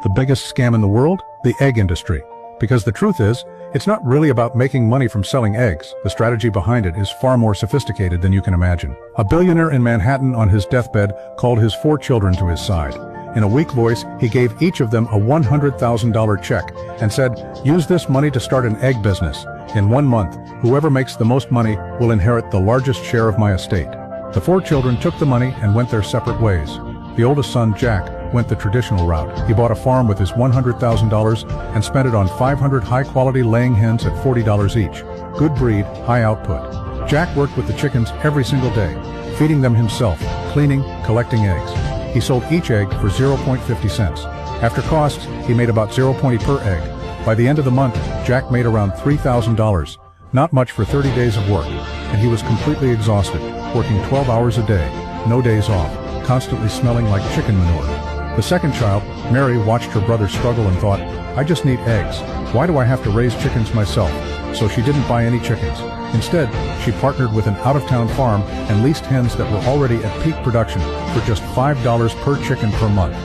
The biggest scam in the world? The egg industry. Because the truth is, it's not really about making money from selling eggs. The strategy behind it is far more sophisticated than you can imagine. A billionaire in Manhattan on his deathbed called his 4 children to his side. In a weak voice, he gave each of them a $100,000 check and said, "Use this money to start an egg business. In 1 month, whoever makes the most money will inherit the largest share of my estate." The 4 children took the money and went their separate ways. The oldest son, Jack, went the traditional route. He bought a farm with his $100,000 and spent it on 500 high-quality laying hens at $40 each. Good breed, high output. Jack worked with the chickens every single day, feeding them himself, cleaning, collecting eggs. He sold each egg for 0.50 cents. After costs, he made about 0.20 per egg. By the end of the month, Jack made around $3,000. Not much for 30 days of work, and he was completely exhausted, working 12 hours a day, no days off, constantly smelling like chicken manure. The second child, Mary, watched her brother struggle and thought, "I just need eggs. Why do I have to raise chickens myself?" So she didn't buy any chickens. Instead, she partnered with an out-of-town farm and leased hens that were already at peak production for just $5 per chicken per month.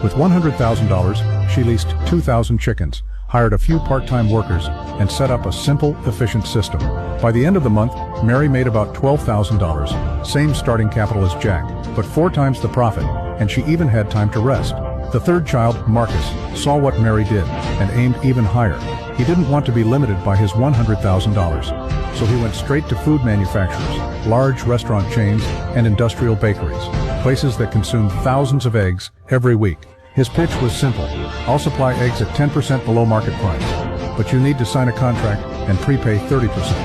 With $100,000, she leased 2,000 chickens, hired a few part-time workers, and set up a simple, efficient system. By the end of the month, Mary made about $12,000, same starting capital as Jack, but 4 times the profit, and she even had time to rest. The third child, Marcus, saw what Mary did and aimed even higher. He didn't want to be limited by his $100,000, so he went straight to food manufacturers, large restaurant chains, and industrial bakeries, places that consume thousands of eggs every week. His pitch was simple: "I'll supply eggs at 10% below market price, but you need to sign a contract and prepay 30%.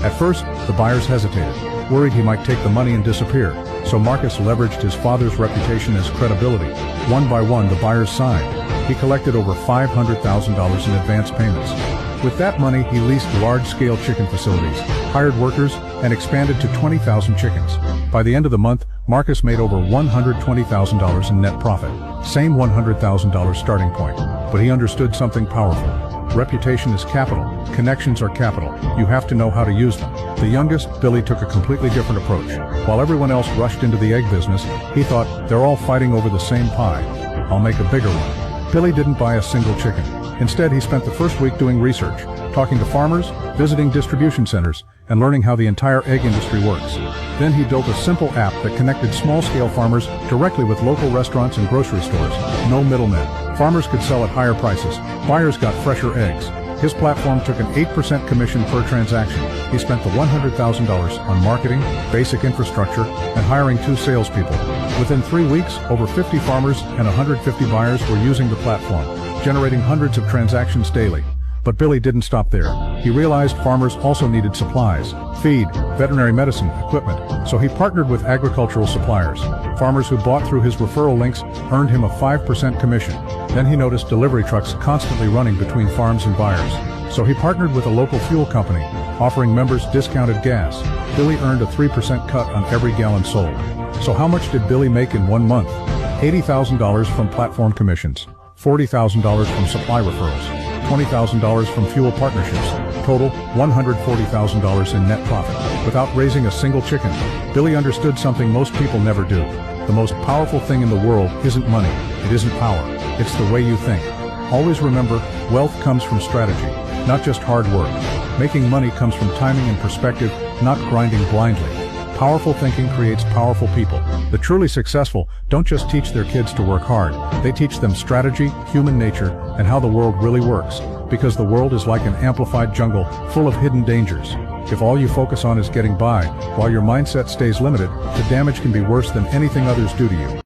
At first, the buyers hesitated, worried he might take the money and disappear, so Marcus leveraged his father's reputation as credibility. One by one, the buyers signed. He collected over $500,000 in advance payments. With that money, he leased large-scale chicken facilities, hired workers, and expanded to 20,000 chickens. By the end of the month, Marcus made over $120,000 in net profit. Same $100,000 starting point, but he understood something powerful. Reputation is capital. Connections are capital. You have to know how to use them. The youngest, Billy, took a completely different approach. While everyone else rushed into the egg business, he thought, "They're all fighting over the same pie. I'll make a bigger one." Billy didn't buy a single chicken. Instead, he spent the first week doing research, talking to farmers, visiting distribution centers, and learning how the entire egg industry works. Then he built a simple app that connected small-scale farmers directly with local restaurants and grocery stores. No middlemen. Farmers could sell at higher prices. Buyers got fresher eggs. His platform took an 8% commission per transaction. He spent the $100,000 on marketing, basic infrastructure, and hiring 2 salespeople. Within 3 weeks, over 50 farmers and 150 buyers were using the platform, generating hundreds of transactions daily. But Billy didn't stop there. He realized farmers also needed supplies, feed, veterinary medicine, equipment, so he partnered with agricultural suppliers. Farmers who bought through his referral links earned him a 5% commission. Then he noticed delivery trucks constantly running between farms and buyers. So he partnered with a local fuel company, offering members discounted gas. Billy earned a 3% cut on every gallon sold. So how much did Billy make in 1 month? $80,000 from platform commissions, $40,000 from supply referrals, $20,000 from fuel partnerships, total $140,000 in net profit. Without raising a single chicken, Billy understood something most people never do. The most powerful thing in the world isn't money, it isn't power, it's the way you think. Always remember, wealth comes from strategy, not just hard work. Making money comes from timing and perspective, not grinding blindly. Powerful thinking creates powerful people. The truly successful don't just teach their kids to work hard, they teach them strategy, human nature, and how the world really works. Because the world is like an amplified jungle full of hidden dangers. If all you focus on is getting by, while your mindset stays limited, the damage can be worse than anything others do to you.